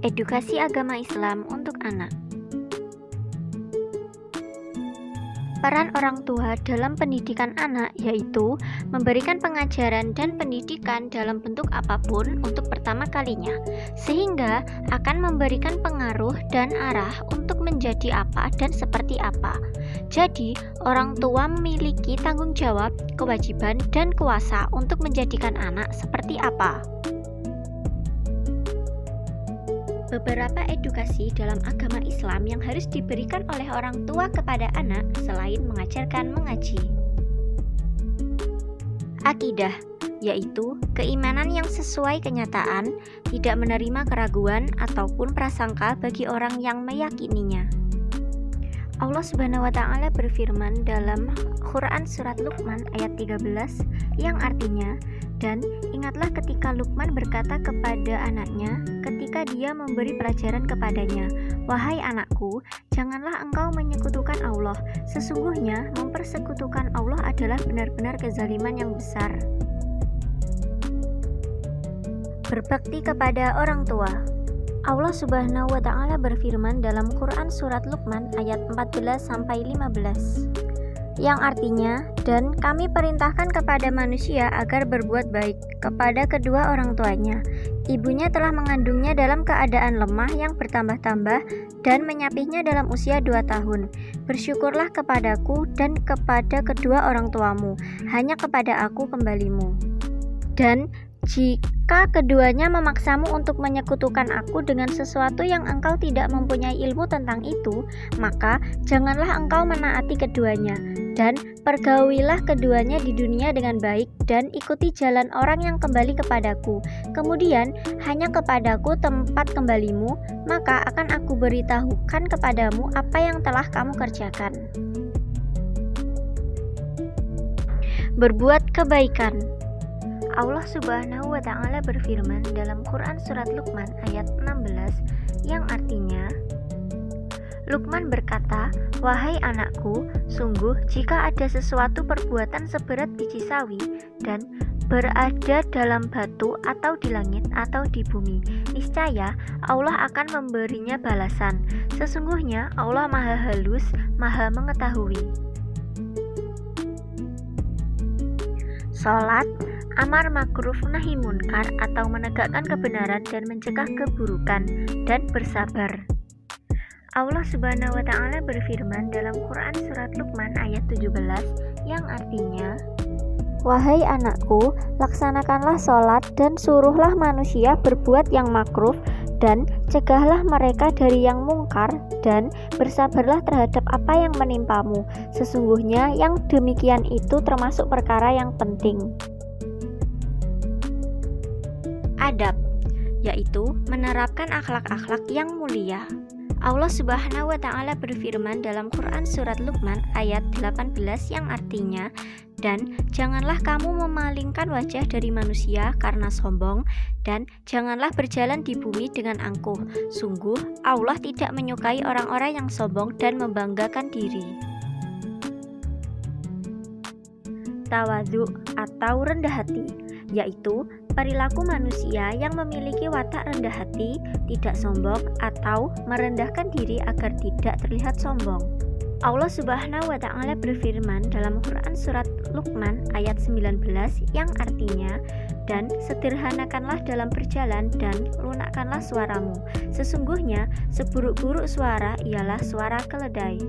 Edukasi agama Islam untuk anak. Peran orang tua dalam pendidikan anak yaitu memberikan pengajaran dan pendidikan dalam bentuk apapun untuk pertama kalinya, sehingga akan memberikan pengaruh dan arah untuk menjadi apa dan seperti apa. Jadi, orang tua memiliki tanggung jawab, kewajiban, dan kuasa untuk menjadikan anak seperti apa. Beberapa edukasi dalam agama Islam yang harus diberikan oleh orang tua kepada anak selain mengajarkan mengaji. Akidah, yaitu keimanan yang sesuai kenyataan, tidak menerima keraguan ataupun prasangka bagi orang yang meyakininya. Allah Subhanahu wa Ta'ala berfirman dalam Quran surat Luqman ayat 13 yang artinya, dan ingatlah ketika Luqman berkata kepada anaknya ketika dia memberi pelajaran kepadanya, wahai anakku, janganlah engkau menyekutukan Allah, sesungguhnya mempersekutukan Allah adalah benar-benar kezaliman yang besar. Berbakti kepada orang tua. Allah Subhanahu wa Ta'ala berfirman dalam Quran surat Luqman ayat 14-15 yang artinya, dan kami perintahkan kepada manusia agar berbuat baik kepada kedua orang tuanya. Ibunya telah mengandungnya dalam keadaan lemah yang bertambah-tambah dan menyapihnya dalam usia 2 tahun. Bersyukurlah kepadaku dan kepada kedua orang tuamu, hanya kepada aku kembalimu. Dan jika keduanya memaksamu untuk menyekutukan aku dengan sesuatu yang engkau tidak mempunyai ilmu tentang itu, maka janganlah engkau menaati keduanya, dan pergaulilah keduanya di dunia dengan baik, dan ikuti jalan orang yang kembali kepadaku. Kemudian hanya kepadaku tempat kembalimu, maka akan aku beritahukan kepadamu apa yang telah kamu kerjakan. Berbuat kebaikan. Allah Subhanahu wa Ta'ala berfirman dalam Quran surat Luqman ayat 16 yang artinya, Luqman berkata, wahai anakku, sungguh jika ada sesuatu perbuatan seberat biji sawi dan berada dalam batu atau di langit atau di bumi, niscaya Allah akan memberinya balasan. Sesungguhnya Allah Maha Halus, Maha Mengetahui. Salat, amar makruf nahi munkar atau menegakkan kebenaran dan mencegah keburukan, dan bersabar. Allah Subhanahu wa Ta'ala berfirman dalam Quran surat Luqman ayat 17 yang artinya, wahai anakku, laksanakanlah sholat dan suruhlah manusia berbuat yang makruf dan cegahlah mereka dari yang mungkar, dan bersabarlah terhadap apa yang menimpamu. Sesungguhnya yang demikian itu termasuk perkara yang penting. Adab, yaitu menerapkan akhlak-akhlak yang mulia. Allah Subhanahu wa Ta'ala berfirman dalam Quran surat Luqman ayat 18 yang artinya, dan janganlah kamu memalingkan wajah dari manusia karena sombong, dan janganlah berjalan di bumi dengan angkuh. Sungguh Allah tidak menyukai orang-orang yang sombong dan membanggakan diri. Tawadhu atau rendah hati, yaitu perilaku manusia yang memiliki watak rendah hati, tidak sombong, atau merendahkan diri agar tidak terlihat sombong. Allah Subhanahu wa Ta'ala berfirman dalam Quran surat Luqman ayat 19 yang artinya, dan sederhanakanlah dalam berjalan dan lunakkanlah suaramu. Sesungguhnya seburuk-buruk suara ialah suara keledai.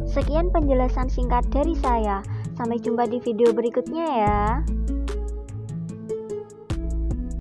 Sekian penjelasan singkat dari saya. Sampai jumpa di video berikutnya ya.